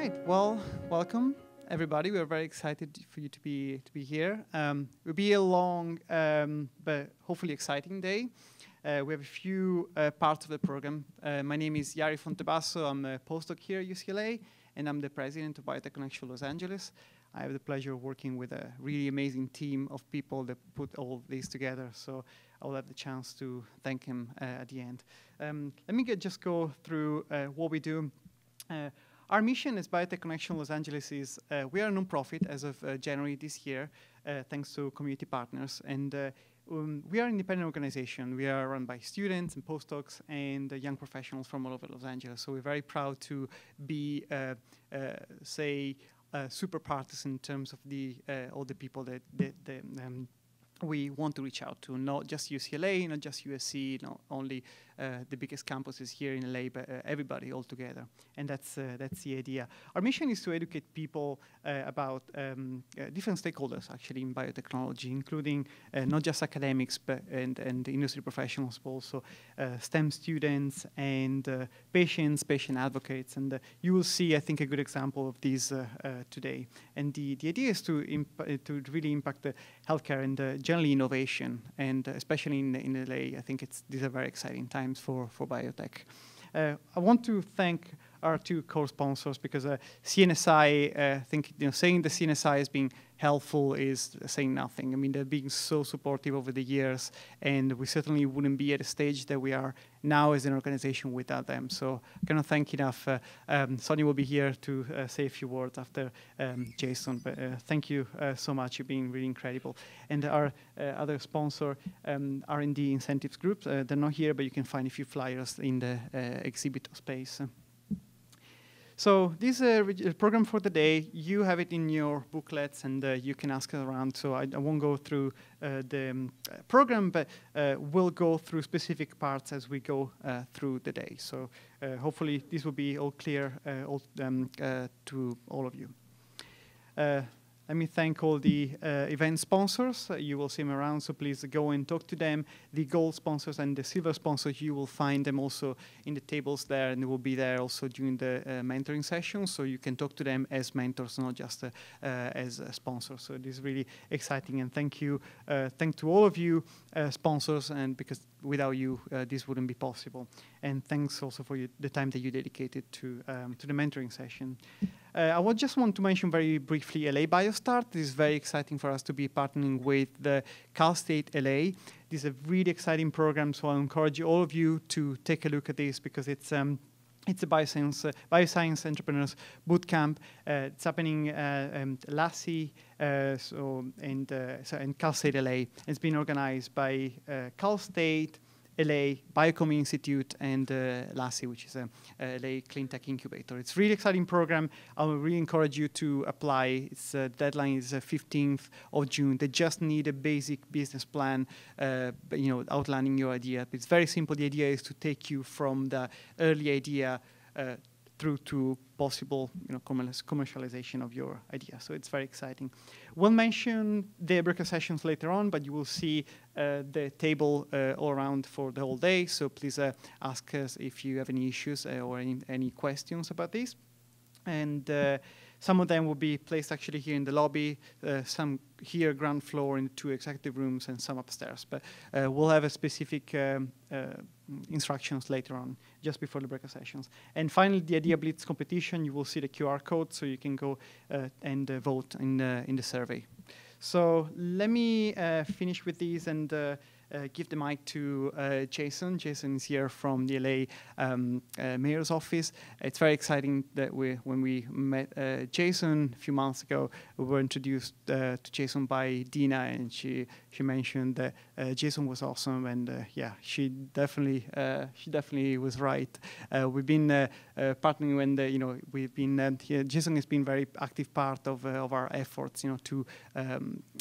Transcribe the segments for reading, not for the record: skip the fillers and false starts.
right. Well, welcome everybody. We're very excited for you to be here. It'll be a long but hopefully exciting day. We have a few parts of the program. My name is Yari Fontebasso. I'm a postdoc here at UCLA, and I'm the president of Biotech Connection Los Angeles. I have the pleasure of working with a really amazing team of people that put all these together. So I'll have the chance to thank him at the end. Let me just go through what we do. Our mission as Biotech Connection Los Angeles is we are a nonprofit as of January this year, thanks to community partners. And we are an independent organization. We are run by students and postdocs and young professionals from all over Los Angeles. So we're very proud to be, super partisan in terms of all the people that we want to reach out to, not just UCLA, not just USC, not only the biggest campuses here in LA, but everybody all together. And that's the idea. Our mission is to educate people about different stakeholders, actually, in biotechnology, including not just academics, but and industry professionals, but also STEM students and patients, patient advocates. And you will see, I think, a good example of these today. And the idea is to really impact the healthcare and generally innovation, and especially in LA, I think these are very exciting times for biotech. I want to thank our two co-sponsors because CNSI, I think saying the CNSI is being helpful is saying nothing. I mean, they're being so supportive over the years, and we certainly wouldn't be at the stage that we are now as an organization without them. So I cannot thank enough. Sonia will be here to say a few words after Jasson, but thank you so much. You've been really incredible. And our other sponsor, R&D Incentives Group, they're not here, but you can find a few flyers in the exhibit space. So this is a program for the day. You have it in your booklets, and you can ask around. So I won't go through the program, but we'll go through specific parts as we go through the day. So hopefully this will be all clear to all of you. Let me thank all the event sponsors. You will see them around, so please go and talk to them. The gold sponsors and the silver sponsors, you will find them also in the tables there, and they will be there also during the mentoring session, so you can talk to them as mentors, not just as sponsors. So this is really exciting, and thank you. Thank to all of you sponsors, and because without you, this wouldn't be possible. And thanks also for the time that you dedicated to the mentoring session. I would just want to mention very briefly LA BioStart. This is very exciting for us to be partnering with the Cal State LA. This is a really exciting program, so I encourage all of you to take a look at this because it's a bioscience entrepreneurs bootcamp. It's happening LASI and Cal State LA. It's been organized by Cal State, LA, Biocom Institute, and LASI, which is a LA Clean Tech Incubator. It's a really exciting program. I will really encourage you to apply. Its deadline is 15th of June. They just need a basic business plan, outlining your idea. It's very simple. The idea is to take you from the early idea through to possible commercialization of your idea. So it's very exciting. We'll mention the breakout sessions later on, but you will see the table all around for the whole day. So please ask us if you have any issues or any questions about this. And some of them will be placed actually here in the lobby, some here ground floor in 2 executive rooms, and some upstairs. But we'll have a specific instructions later on, just before the breakout sessions. And finally, the Idea Blitz competition, you will see the QR code, so you can go and vote in the survey. So let me finish with these and give the mic to Jasson. Jasson is here from the LA Mayor's Office. It's very exciting that when we met Jasson a few months ago, we were introduced to Jasson by Dina, and she mentioned that Jasson was awesome, and yeah, she definitely was right. We've been partnering, and we've been here. Jasson has been very active part of our efforts, to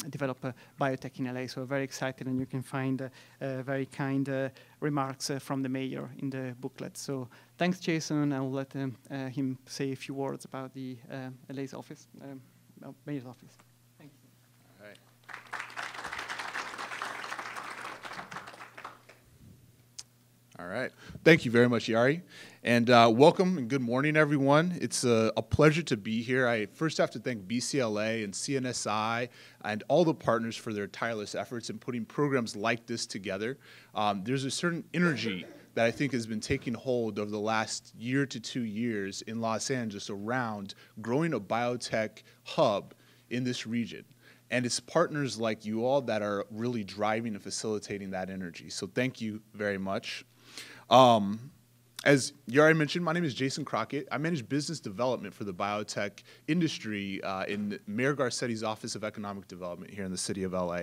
develop biotech in LA. So we're very excited, and you can find very kind remarks from the mayor in the booklet. So thanks, Jasson. I will let him say a few words about the LA's office, mayor's office. Thank you. All right. All right. Thank you very much, Yari. And welcome and good morning, everyone. It's a pleasure to be here. I first have to thank BCLA and CNSI and all the partners for their tireless efforts in putting programs like this together. There's a certain energy that I think has been taking hold over the last year to 2 years in Los Angeles around growing a biotech hub in this region. And it's partners like you all that are really driving and facilitating that energy. So thank you very much. As Yari mentioned, my name is Jasson Crockett. I manage business development for the biotech industry in Mayor Garcetti's Office of Economic Development here in the city of LA.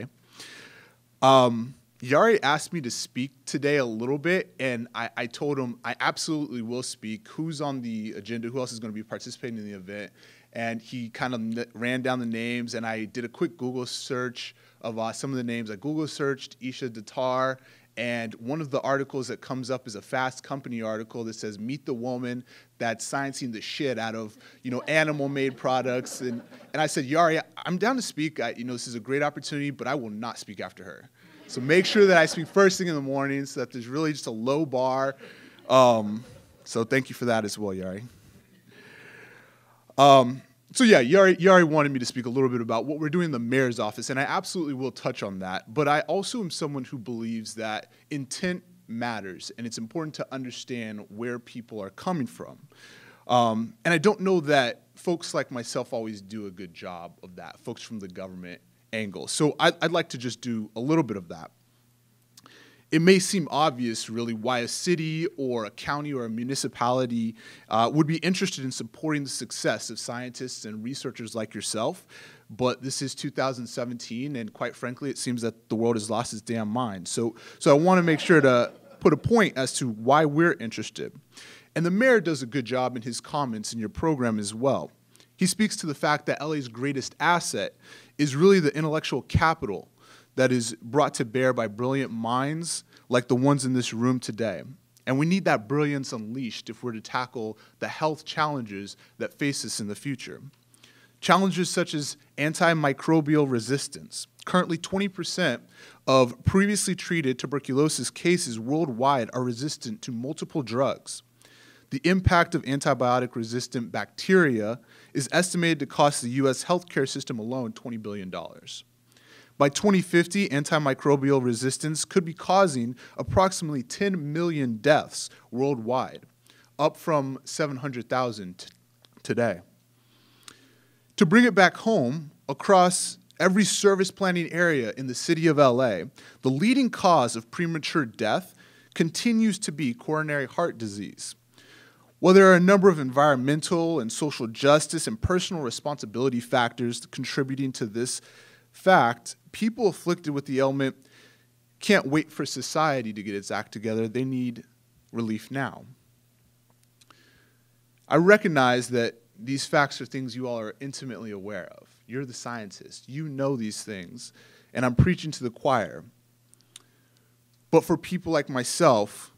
Yari asked me to speak today a little bit, and I told him I absolutely will speak. Who's on the agenda? Who else is going to be participating in the event? And he kind of ran down the names, and I did a quick Google search of some of the names. I Google searched Isha Datar, and one of the articles that comes up is a Fast Company article that says, meet the woman that's sciencing the shit out of, animal-made products. And I said, Yari, I'm down to speak. This is a great opportunity, but I will not speak after her. So make sure that I speak first thing in the morning so that there's really just a low bar. So thank you for that as well, Yari. So yeah, Yari wanted me to speak a little bit about what we're doing in the mayor's office, and I absolutely will touch on that. But I also am someone who believes that intent matters, and it's important to understand where people are coming from. And I don't know that folks like myself always do a good job of that, folks from the government angle. So I'd like to just do a little bit of that. It may seem obvious, really, why a city or a county or a municipality would be interested in supporting the success of scientists and researchers like yourself, but this is 2017, and quite frankly, it seems that the world has lost its damn mind. So I want to make sure to put a point as to why we're interested. And the mayor does a good job in his comments in your program as well. He speaks to the fact that LA's greatest asset is really the intellectual capital that is brought to bear by brilliant minds like the ones in this room today. And we need that brilliance unleashed if we're to tackle the health challenges that face us in the future. Challenges such as antimicrobial resistance. Currently, 20% of previously treated tuberculosis cases worldwide are resistant to multiple drugs. The impact of antibiotic-resistant bacteria is estimated to cost the U.S. healthcare system alone $20 billion. By 2050, antimicrobial resistance could be causing approximately 10 million deaths worldwide, up from 700,000 today. To bring it back home, across every service planning area in the city of LA, the leading cause of premature death continues to be coronary heart disease. While there are a number of environmental and social justice and personal responsibility factors contributing to this fact, people afflicted with the ailment can't wait for society to get its act together. They need relief now. I recognize that these facts are things you all are intimately aware of. You're the scientists. You know these things, and I'm preaching to the choir. But for people like myself,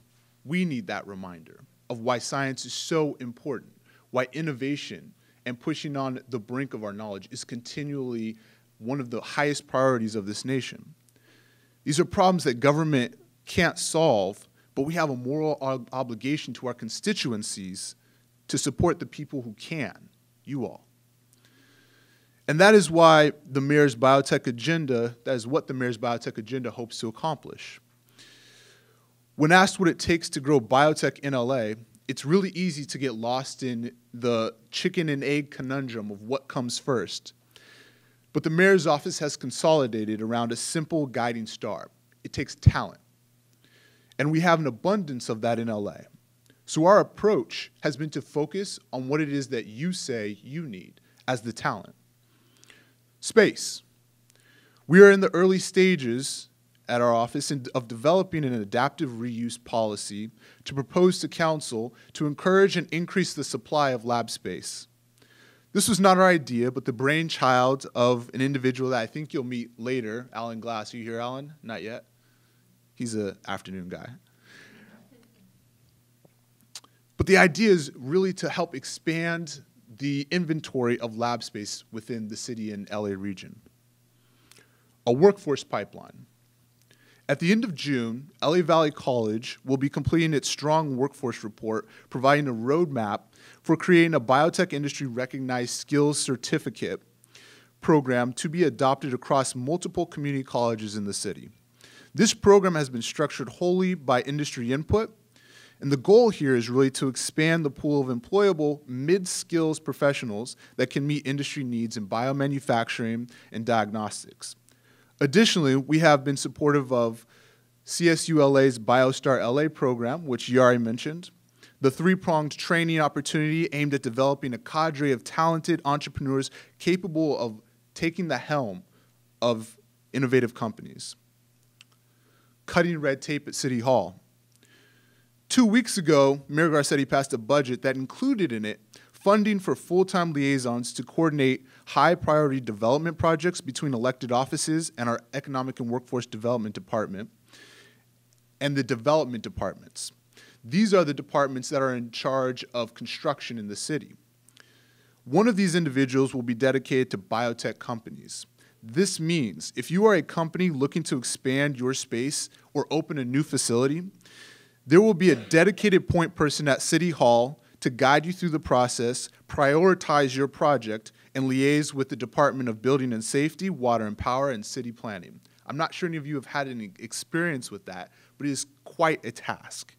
we need that reminder of why science is so important, why innovation and pushing on the brink of our knowledge is continually one of the highest priorities of this nation. These are problems that government can't solve, but we have a moral obligation to our constituencies to support the people who can, you all. And that is why the mayor's biotech agenda, that is what the mayor's biotech agenda hopes to accomplish. When asked what it takes to grow biotech in LA, it's really easy to get lost in the chicken and egg conundrum of what comes first. But the mayor's office has consolidated around a simple guiding star. It takes talent. And we have an abundance of that in LA. So our approach has been to focus on what it is that you say you need as the talent. Space. We are in the early stages at our office of developing an adaptive reuse policy to propose to council to encourage and increase the supply of lab space. This was not our idea, but the brainchild of an individual that I think you'll meet later, Alan Glass. Are you here, Alan? Not yet? He's an afternoon guy. But the idea is really to help expand the inventory of lab space within the city and LA region. A workforce pipeline. At the end of June, LA Valley College will be completing its Strong Workforce Report, providing a roadmap for creating a biotech industry recognized skills certificate program to be adopted across multiple community colleges in the city. This program has been structured wholly by industry input, and the goal here is really to expand the pool of employable mid-skills professionals that can meet industry needs in biomanufacturing and diagnostics. Additionally, we have been supportive of CSULA's BioStar LA program, which Yari mentioned, the three-pronged training opportunity aimed at developing a cadre of talented entrepreneurs capable of taking the helm of innovative companies. Cutting red tape at City Hall. 2 weeks ago, Mayor Garcetti passed a budget that included in it funding for full-time liaisons to coordinate high-priority development projects between elected offices and our Economic and Workforce Development Department and the development departments. These are the departments that are in charge of construction in the city. One of these individuals will be dedicated to biotech companies. This means if you are a company looking to expand your space or open a new facility, there will be a dedicated point person at City Hall to guide you through the process, prioritize your project, and liaise with the Department of Building and Safety, Water and Power, and City Planning. I'm not sure any of you have had any experience with that, but it is quite a task.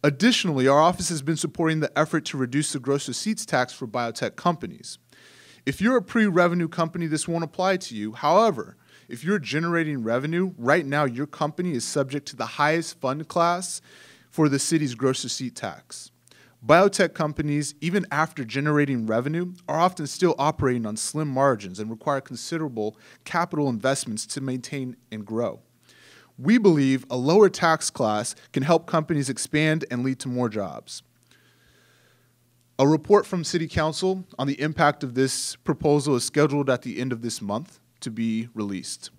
Additionally, our office has been supporting the effort to reduce the gross receipts tax for biotech companies. If you're a pre-revenue company, this won't apply to you. However, if you're generating revenue, right now your company is subject to the highest fund class for the city's gross receipt tax. Biotech companies, even after generating revenue, are often still operating on slim margins and require considerable capital investments to maintain and grow. We believe a lower tax class can help companies expand and lead to more jobs. A report from City Council on the impact of this proposal is scheduled at the end of this month to be released.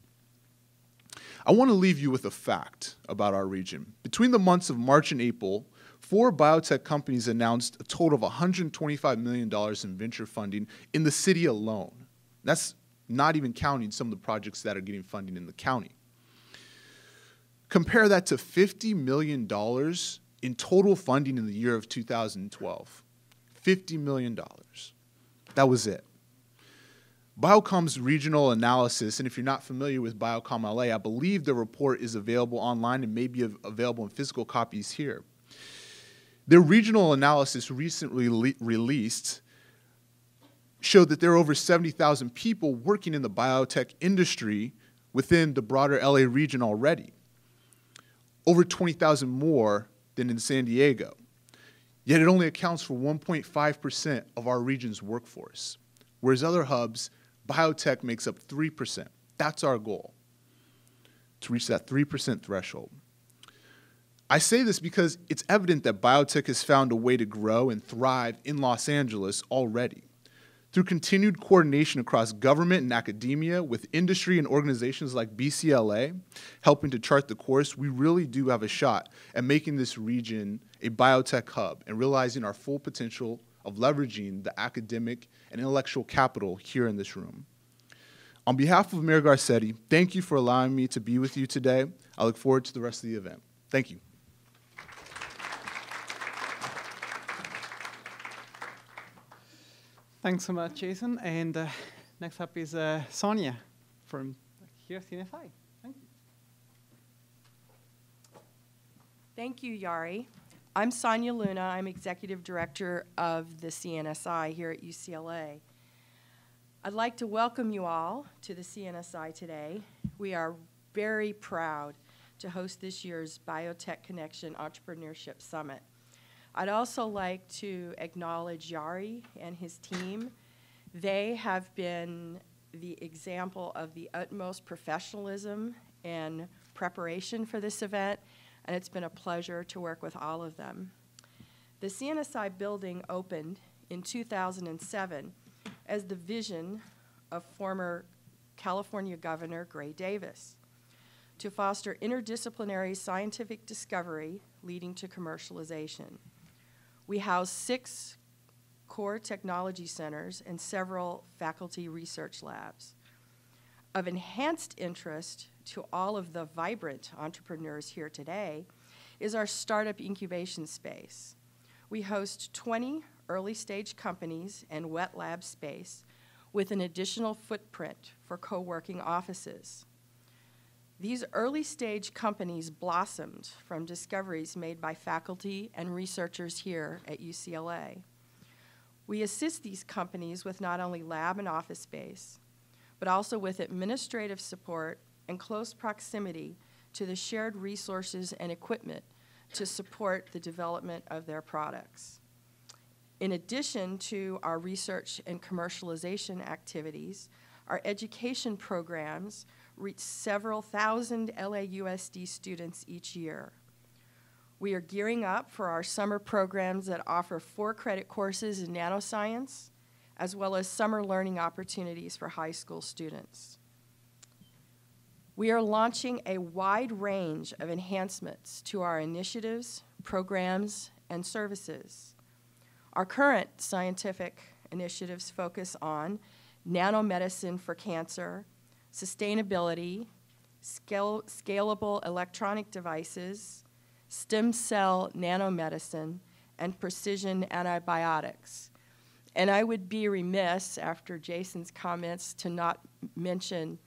I want to leave you with a fact about our region. Between the months of March and April, 4 biotech companies announced a total of $125 million in venture funding in the city alone. That's not even counting some of the projects that are getting funding in the county. Compare that to $50 million in total funding in the year of 2012. $50 million. That was it. Biocom's regional analysis, and if you're not familiar with Biocom LA, I believe the report is available online and may be available in physical copies here. Their regional analysis recently released showed that there are over 70,000 people working in the biotech industry within the broader LA region already. Over 20,000 more than in San Diego. Yet it only accounts for 1.5% of our region's workforce, whereas other hubs, biotech makes up 3%. That's our goal, to reach that 3% threshold. I say this because it's evident that biotech has found a way to grow and thrive in Los Angeles already. Through continued coordination across government and academia with industry and organizations like BCLA helping to chart the course, we really do have a shot at making this region a biotech hub and realizing our full potential of leveraging the academic and intellectual capital here in this room. On behalf of Mayor Garcetti, thank you for allowing me to be with you today. I look forward to the rest of the event. Thank you. Thanks so much, Jasson. And next up is Sonia from here at CNSI. Thank you. Thank you, Yari. I'm Sonya Luna. I'm Executive Director of the CNSI here at UCLA. I'd like to welcome you all to the CNSI today. We are very proud to host this year's Biotech Connection Entrepreneurship Summit. I'd also like to acknowledge Yari and his team. They have been the example of the utmost professionalism and preparation for this event, and it's been a pleasure to work with all of them. The CNSI building opened in 2007 as the vision of former California Governor Gray Davis to foster interdisciplinary scientific discovery leading to commercialization. We house 6 core technology centers and several faculty research labs. Of enhanced interest to all of the vibrant entrepreneurs here today is our startup incubation space. We host 20 early-stage companies and wet lab space with an additional footprint for co-working offices. These early-stage companies blossomed from discoveries made by faculty and researchers here at UCLA. We assist these companies with not only lab and office space, but also with administrative support and close proximity to the shared resources and equipment to support the development of their products. In addition to our research and commercialization activities, our education programs reach several thousand LAUSD students each year. We are gearing up for our summer programs that offer 4-credit courses in nanoscience, as well as summer learning opportunities for high school students. We are launching a wide range of enhancements to our initiatives, programs, and services. Our current scientific initiatives focus on nanomedicine for cancer, sustainability, scalable electronic devices, stem cell nanomedicine, and precision antibiotics. And I would be remiss, after Jasson's comments, to not mention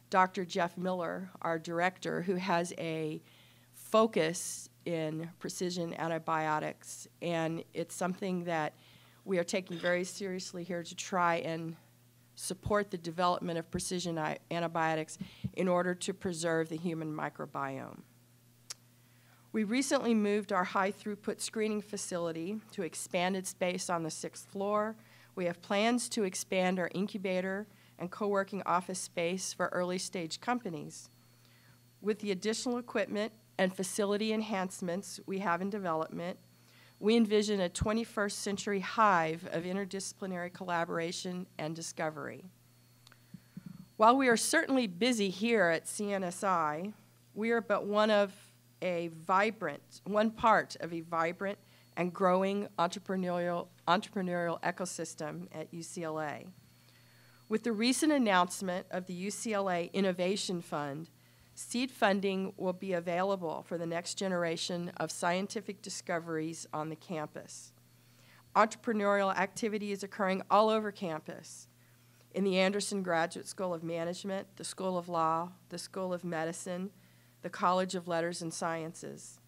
Dr. Jeff Miller, our director, who has a focus in precision antibiotics, and it's something that we are taking very seriously here to try and support the development of precision antibiotics in order to preserve the human microbiome. We recently moved our high-throughput screening facility to expanded space on the 6th floor. We have plans to expand our incubator and co-working office space for early-stage companies. With the additional equipment and facility enhancements we have in development, we envision a 21st century hive of interdisciplinary collaboration and discovery. While we are certainly busy here at CNSI, we are but one part of a vibrant and growing entrepreneurial ecosystem at UCLA. With the recent announcement of the UCLA Innovation Fund, seed funding will be available for the next generation of scientific discoveries on the campus. Entrepreneurial activity is occurring all over campus, in the Anderson Graduate School of Management, the School of Law, the School of Medicine, the College of Letters and Sciences.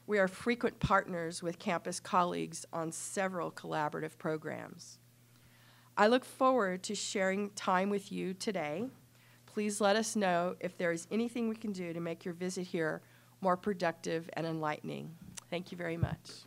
We are frequent partners with campus colleagues on several collaborative programs. I look forward to sharing time with you today. Please let us know if there is anything we can do to make your visit here more productive and enlightening. Thank you very much.